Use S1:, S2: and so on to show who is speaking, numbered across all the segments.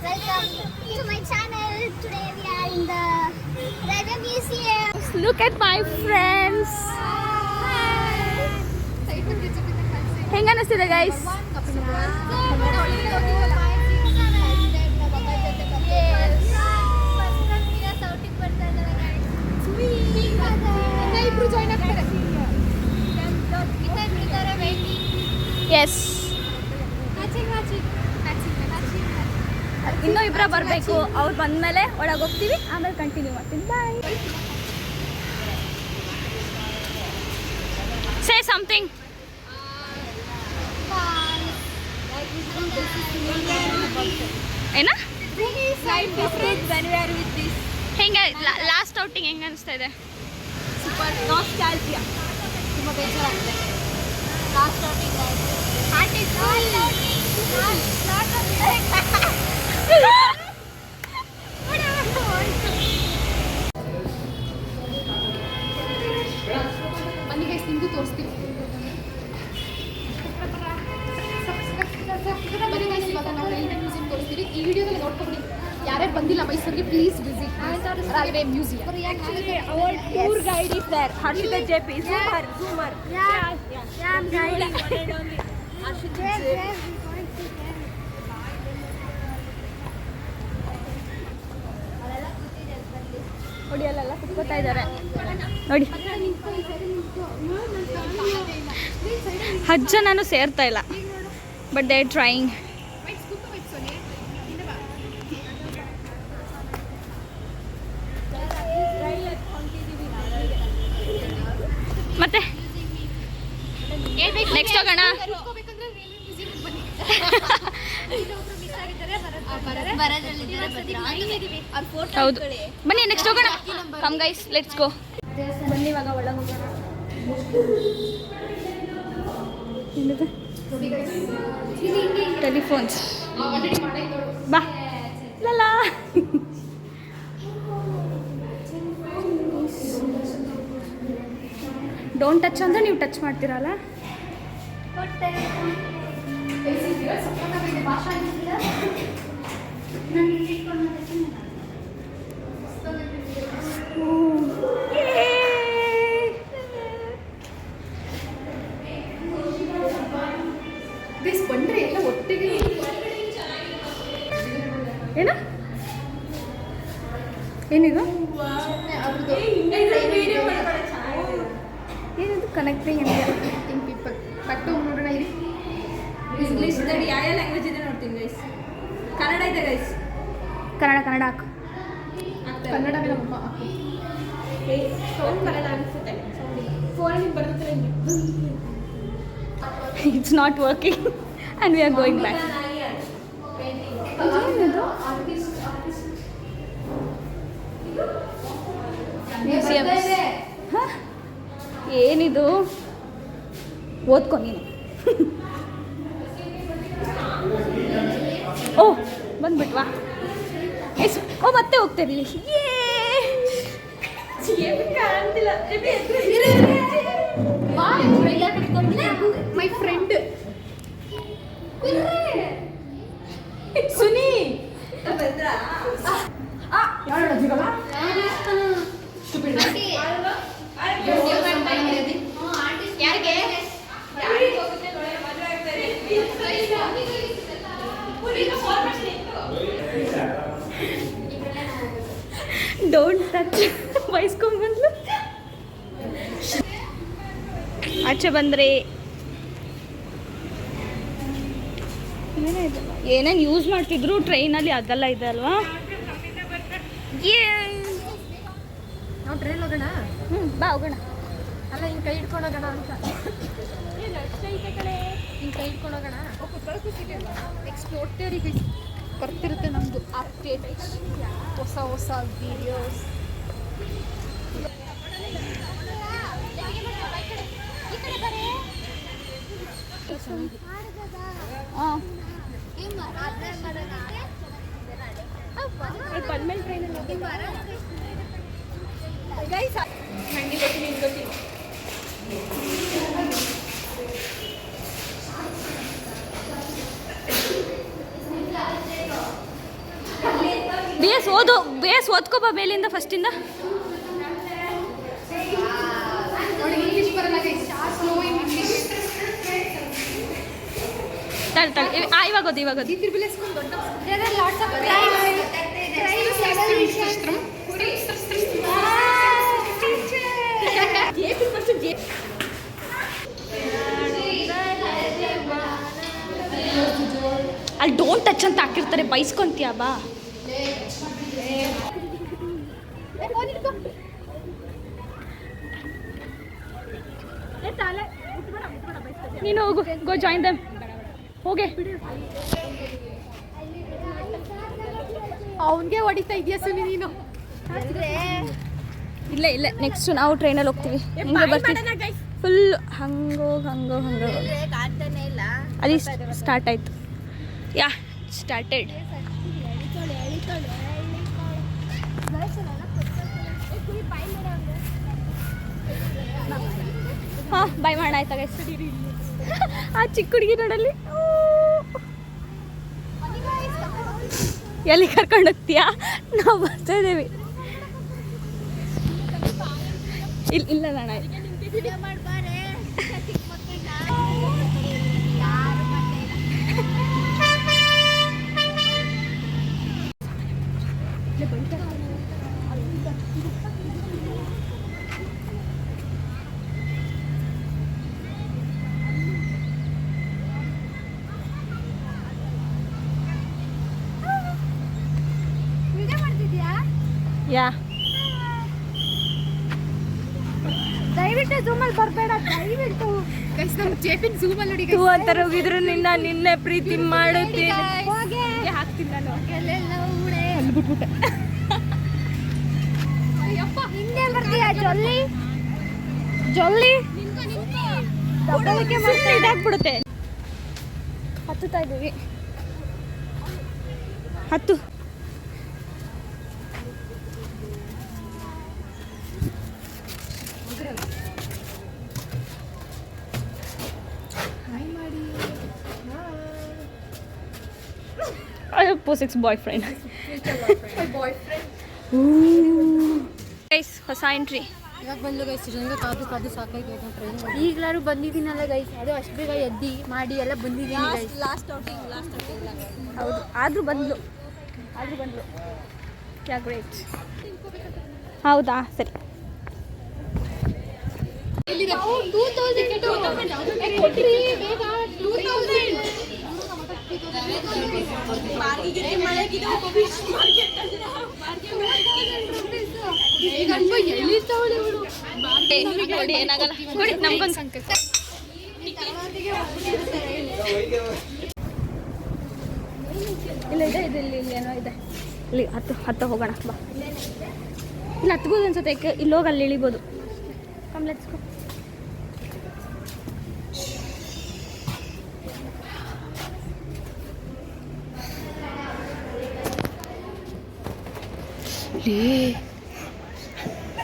S1: Welcome to my channel. Today we are in the Railway Museum.
S2: Look at my friends. ಹೆಂಗ ಅನಿಸ್ತಿದೆ guys? S, ಇನ್ನೂ ಇಬ್ಬರ ಬರಬೇಕು. ಅವ್ರು ಬಂದಮೇಲೆ ಒಳಗೆ ಹೋಗ್ತೀವಿ, ಆಮೇಲೆ ಕಂಟಿನ್ಯೂ ಮಾಡ್ತೀನಿ. ಬಾಯ್. Say something. ಏನ ಹೆಂಗೆ ಲಾಸ್ಟ್ ಔಟಿಂಗ್ ಹೆಂಗೆ ಅನಿಸ್ತಾ ಇದೆ?
S3: Super nostalgia. ತುಂಬ ಬೇಜಾರಾಗಿದೆ ಲಾಸ್ಟ್ ಔಟಿಂಗ್. ಬನ್ನಿ ಗೈಸ್, ನಿಮಗೂ ತೋರಿಸ್ತೀವಿ. ಬನ್ನಿ ಗೈಸ್, ಇವಾಗ ನಾವು ರೈಲ್ವೆ ಮ್ಯೂಸಿಯಂ ತೋರಿಸ್ತೀವಿ. ಈ ವಿಡಿಯೋದಲ್ಲಿ ನೋಡ್ಕೊಂಡ್ಬಿಡಿ. ಯಾರ್ಯಾರು ಬಂದಿಲ್ಲ ಮೈಸೂರಿಗೆ, please visit railway museum.
S2: Our tour guide is there, Harshita JP. Zoomer.
S1: Yeah, I'm guiding.
S2: ನೋಡಿ ಅಲ್ಲೆಲ್ಲ ಕುತ್ಕೋತಾ ಇದ್ದಾರೆ ನೋಡಿ. 10 ಜನನು ಸೇರ್ತಾ ಇಲ್ಲ, ಬಟ್ ದೇ ಆರ್ ಟ್ರೈಯಿಂಗ್. ಮತ್ತೆ ನೆಕ್ಸ್ಟ್ ಹೋಗೋಣ. ಹೌದು, ಬನ್ನಿ ನೆಕ್ಸ್ಟ್ ಹೋಗೋಣ. Come guys, let's go. ಬನ್ನಿ ಇವಾಗ ಒಳಗೆ ಹೋಗೋಣ. ಟೆಲಿಫೋನ್ಸ್ ಬಾ ಲಲಾ. ಡೋಂಟ್ ಟಚ್ ಅಂದರೆ ನೀವು ಟಚ್ ಮಾಡ್ತೀರಲ್ಲ.
S3: ಬಂದ್ರೆ ಎಲ್ಲ ಒಟ್ಟಿಗೆ
S2: ಏನ ಏನಿದು? ಏನಿದು ಕನೆಕ್ಟಿಂಗ್
S3: ಪೀಪಲ್. ಬಟ್ ನೋಡೋಣ ಇಲ್ಲಿ
S2: ಇಂಗ್ಲೀಷ್ ಇದೆ, ಯಾವ ಲ್ಯಾಂಗ್ವೇಜ್ ಇದೆ ನೋಡ್ತೀನಿ ಗೈಸ್. ಕನ್ನಡ ಇದೆ ಗೈಸ್. ಕನ್ನಡ ಹಾಕು.
S3: ಕನ್ನಡ ನಮ್ಮಮ್ಮ ಸೌಂಡ್ ಕನ್ನಡ ಅನಿಸುತ್ತೆ. ಫೋನಲ್ಲಿ ಬರುತ್ತೆ.
S2: It's not working and we are going back. Museum. ಏನಿದು? ಓದ್ಕೊ ನೀನು. ಓ ಬಂದ್ಬಿಟ್ವಾ? ಎಸ್. ಓ ಮತ್ತೆ ಹೋಗ್ತಾ ಇದೀವಿ.
S3: My friend Suni
S2: don't touch ಬೈಸ್ಕೊಂಡ್ಬಂದ್ಲು. ಆಚೆ ಬಂದರೆ ಏನೇನು ಯೂಸ್ ಮಾಡ್ತಿದ್ರು ಟ್ರೈನಲ್ಲಿ, ಅದೆಲ್ಲ ಇದೆ ಅಲ್ವಾ?
S3: ನಾವು ಟ್ರೈನ್ ಹೋಗೋಣ.
S2: ಬಾ ಹೋಗೋಣ.
S3: ಅಲ್ಲ ಹಿಂಗೆ ಕೈ ಹಿಡ್ಕೊಂಡು ಹೋಗೋಣ ಅಂತ. ಹಿಂಗೆ ಕೈ ಹಿಡ್ಕೊಂಡು ಹೋಗೋಣ. ನೆಕ್ಸ್ಟ್ ನೋಡ್ತೇವ್ರಿ ಗೈಸ್, ಬರ್ತಿರುತ್ತೆ ನಮ್ಮದು ಅಪ್ಡೇಟ್, ಹೊಸ ಹೊಸ ವಿಡಿಯೋಸ್.
S2: ಹಾಂ
S3: ಬಂದ್ಮೇಲೆ ಟ್ರೈನಲ್ಲಿ ಹೋಗಿ ಗೈಸ್. ನನಗೆ ಗೊತ್ತಿಲ್ಲ, ನಿಮ್ಗೆ ಗೊತ್ತಿಲ್ಲ.
S2: ಗೈಸ್ ಓದು ಬೇಸ್ ಓದ್ಕೋಬಾ ಮೇಲಿಂದ ಫಸ್ಟಿಂದ. ತಳಿ ಇವಾಗ ಓದಿ ಅಲ್ಲಿ ಡೋಂಟ್ ಟಚ್ ಅಂತ ಹಾಕಿರ್ತಾರೆ, ಬೈಸ್ಕೊಂತೀಯ ಬಾ. ನೀನು ಹೋಗು, ಗೋ ಜಾಯಿನ್ ದಮ್, ಹೋಗೆ.
S3: ಅವನಿಗೆ ಹೊಡಿತಾ ಇದೆಯಾ ಸುನಿ ನೀನು?
S2: ಇಲ್ಲ ಇಲ್ಲ, ನೆಕ್ಸ್ಟ್ ನಾವು ಟ್ರೈನಲ್ಲಿ ಹೋಗ್ತೀವಿ, ಹಿಂಗೆ ಬರ್ತೀವಿ ಫುಲ್ ಹಂಗೋ ಅಲ್ಲಿ ಸ್ಟಾರ್ಟ್ ಆಯ್ತು. ಯಾ ಸ್ಟಾರ್ಟೆಡ್. ಹಾಂ ಬಾಯ್ ಮಾಡೋಣ ಆಯ್ತಾ ಗೈಸ್. ಆ ಚಿಕ್ಕ ಹುಡುಗಿ ನೋಡಲ್ಲಿ, ಎಲ್ಲಿ ಕರ್ಕೊಂಡು ಹೋಗ್ತೀಯಾ? ನಾವು ಬರ್ತಾ ಇದ್ದೀವಿ. ಇಲ್ಲ ನಾಣ ಯಾ
S3: ದಯವಿಟ್ಟು ಝೂಮಲ್ಲಿ ಬರಬೇಡ, ದಯವಿಟ್ಟು ಗೈಸ್. ನಮ್ಮ ಜೇಪಿನ್ ಝೂಮಲ್ಲಿ ನೋಡಿ
S2: ತೂ ಅಂತಾರೆ ಹೋಗಿದ್ರು ನಿನ್ನೆ ಪ್ರೀತಿ ಮಾಡುತ್ತೀನಿ
S3: ಹಾಕ್ತೀನಿ ನಾನು. ಅಲ್ಲಿ ಬಿಟ್ಬಿಟ್ಟೆ. ಅಯ್ಯಪ್ಪ ಹಿಂದೆ ಬರ್ತೀಯಾ ಜೊಲ್ಲಿ
S2: ದಬ್ಬಲಿಕ್ಕೆ ಮತ್ತೆ ಇದಾಗ್ಬಿಡುತ್ತೆ. ಹತ್ತುತ್ತಾ ಇದ್ದೀವಿ, ಹತ್ತು. ಪೋಸಿಕ್ಸ್ ಬಾಯ್ ಫ್ರೆಂಡ್ ಗೈಸ್, ಹೊಸ ಎಂಟ್ರಿ
S3: ಇವಾಗ ಬಂದು ಗೈಸ್. ನನಗೆ ಕಾದು ಸಾಕಾಯ್ತು ಟ್ರೈನ್. ಈಗಲಾರು ಬಂದಿದ್ದೀನಲ್ಲ ಗೈಸ್, ಅದು ಅಷ್ಟು ಬೇಗ ಎದ್ದಿ ಮಾಡಿ ಎಲ್ಲ ಬಂದಿದ್ದೀನಿ ಗೈಸ್.
S2: ಲಾಸ್ಟ್ ಔಟಿಂಗ್ ಹೌದು, ಆದರೂ ಬಂದ್ಲು ಯಾ ಗ್ರೇಟ್. ಹೌದಾ ಸರಿ. ಏನಾಗಲ್ಲ, ನಮ್ಗೊಂದು ಸಂಕಟ. ಇಲ್ಲ ಇದೆ ಇಲ್ಲಿ ಏನೋ ಇದೆ. ಇಲ್ಲಿ ಹತ್ತು ಹೋಗೋಣ ಬಾ. ಇಲ್ಲಿ ಹತ್ಬೋದು ಅನ್ಸುತ್ತೆ, ಇಲ್ಲಿ ಹೋಗಿ ಅಲ್ಲಿ ಇಳಿಬೋದು. Come let's go.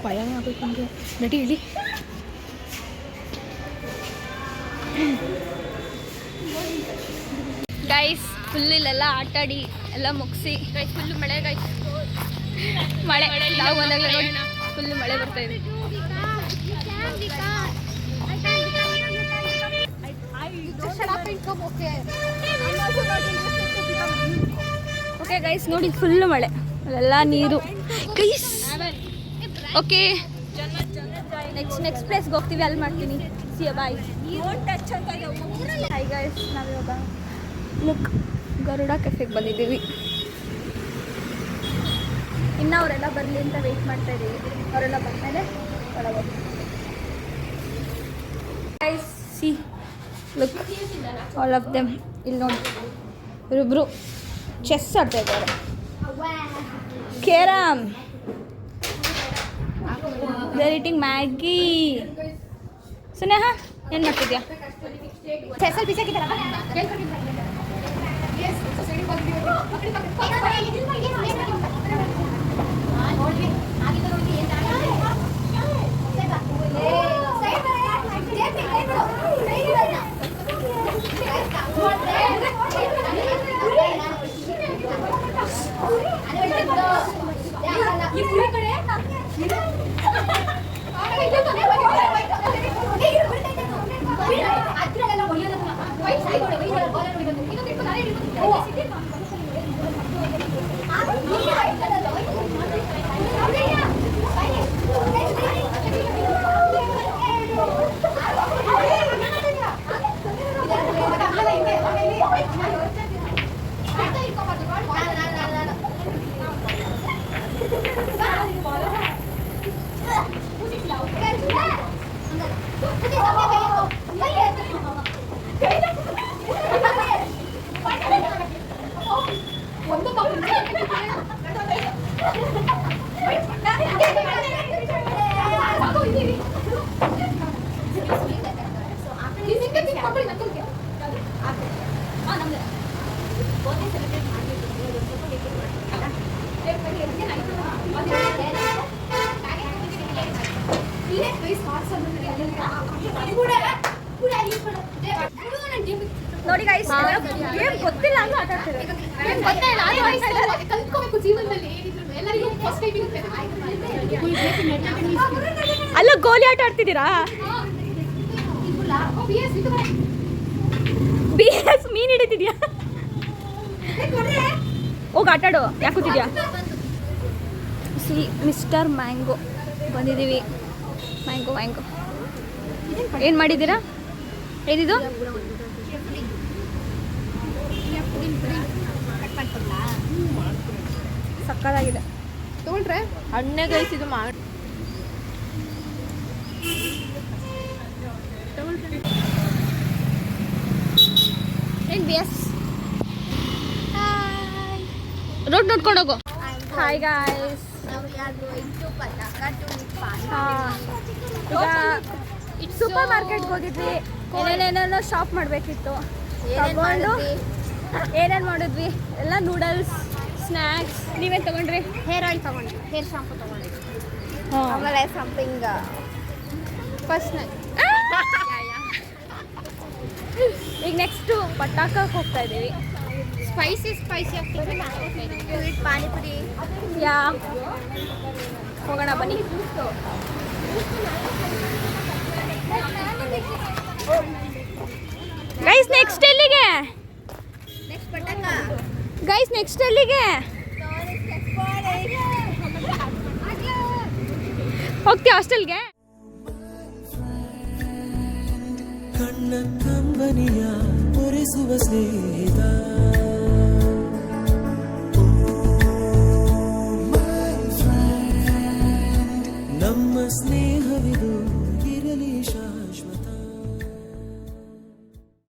S2: ಭಯ ಆಗಬೇಕು ನಮಗೆ. ನಡಿ ಇಳಿ. ಗೈಸ್ ಫುಲ್ ಇಲ್ಲೆಲ್ಲ ಆಟಾಡಿ ಎಲ್ಲ ಮುಗಿಸಿ ಗೈಸ್ ಫುಲ್ ಮಳೆ ಗೈಸ್, ಮಳೆ ನಾವು ಬಂದಾಗಲೇ ನೋಡಿ ಫುಲ್ ಮಳೆ ಬರ್ತಾ ಇದೆ. ಓಕೆ ಗೈಸ್ ನೋಡಿ ಫುಲ್ ಮಳೆ, ಅಲ್ಲೆಲ್ಲ ನೀರು ಗೈಸ್. ಓಕೆ ನೆಕ್ಸ್ಟ್ ಪ್ಲೇಸ್ಗೆ ಹೋಗ್ತೀವಿ, ಅಲ್ಲಿ ಮಾಡ್ತೀನಿ. ಸಿಯಾ ಬಾಯ್. ಹಾಯ್ ಗೈಸ್, ನಾವಿವಾಗ ಲುಕ್ ಗರುಡ ಕೆಫೆಗೆ ಬಂದಿದ್ದೀವಿ. ಇನ್ನು ಅವರೆಲ್ಲ ಬರಲಿ ಅಂತ ವೆಯ್ಟ್ ಮಾಡ್ತಾ ಇದ್ದೀವಿ. ಅವರೆಲ್ಲ ಬಂದಮೇಲೆ ಒಳಗೆ guys see look all of them. ಇಲ್ಲಿ ನೋಡಿ ಇವರಿಬ್ರು ಚೆಸ್ ಆಡ್ತಾ ಇದ್ದಾರೆ. Carrom, they're eating Maggi. Suneha ಏನು ಮಾಡ್ತಿದ್ಯಾ?
S3: ಚೆಸ್ಸಲ್ಲಿ ಬಿಸಾಕಿದ್ದಾರಲ್ಲ.
S2: ನೋಡಿ ಗೈಸ್ ಗೇಮ್ ಗೊತ್ತಿಲ್ಲ ಅಂತ ಆಟ ಆಡ್ತಿದ್ದಾರೆ.
S3: ಕಲ್ತ್ಕೋಬೇಕು ಜೀವನದಲ್ಲಿ ಏನಿದ್ರು ಎಲ್ಲರಿಗೂ ಫಸ್ಟ್ ಟೈಮ್ ಇರುತ್ತೆ.
S2: ಅಲ್ಲ ಗೋಲಿ ಆಟ ಆಡ್ತಿದ್ದೀರಾ? BS ಮೀನ್ ಹಿಡಿತಿದ್ಯಾ? ಹೋಗಿ ಆಟಾಡು. ಯಾಕೆ ಕೂತಿದ್ಯಾ? ಮಿಸ್ಟರ್ ಮ್ಯಾಂಗೋ ಬಂದಿದ್ದೀವಿ. ಮ್ಯಾಂಗೋ ಏನು ಮಾಡಿದ್ದೀರಾ? ಏನಿದು? ಸಕ್ಕತ್ತಾಗಿದೆ.
S3: ತಗೊಂಡ್ರೆ
S2: ಹಣ್ಣೆ ಗೈಸ್ ಇದು ಮಾಡಿ. ಏನು BS ರೋಡ್ ನೋಡ್ಕೊಂಡು ಹೋಗು. Hi guys. ಈಗ ಸೂಪರ್ ಮಾರ್ಕೆಟ್ಗೆ ಹೋಗಿದ್ವಿ. ಏನೇನೇನೋ ಶಾಪ್ ಮಾಡಬೇಕಿತ್ತು. ತಗೊಂಡು ಏನೇನು ಮಾಡಿದ್ವಿ ಎಲ್ಲ ನೂಡಲ್ಸ್ ಸ್ನ್ಯಾಕ್ಸ್. ನೀವೇನು ತಗೊಂಡ್ರಿ?
S3: ಹೇರ್ ಆಯಿಲ್ ತಗೊಂಡೆ, ಹೇರ್ ಶಾಂಪು ತಗೊಂಡೆ, ಆಮೇಲೆ ಸಮಥಿಂಗ್ ಫಸ್ಟ್
S2: ಈಗ ನೆಕ್ಸ್ಟು ಪಟಾಕಕ್ಕೆ ಹೋಗ್ತಾ ಇದ್ದೀವಿ.
S3: ಸ್ಪೈಸಿ ಆಗ್ತದೆ. ಪಾನಿಪುರಿ
S2: ಯಾ ಹೋಗೋಣ ಬನ್ನಿ. ಗೈಸ್ ನೆಕ್ಸ್ಟ್ ಎಲ್ಲಿಗೆ? ಗೈಸ್ ನೆಕ್ಸ್ಟ್ ಎಲ್ಲಿಗೆ ಹೋಗ್ತೀವಿ? ಹಾಸ್ಟೆಲ್ಗೆ.
S4: ಕಣ್ಣ ಕಂಬನಿಯ ಒರೆಸುವ ಸ್ನೇಹಿತ ನಮ್ಮ ಸ್ನೇಹವಿದು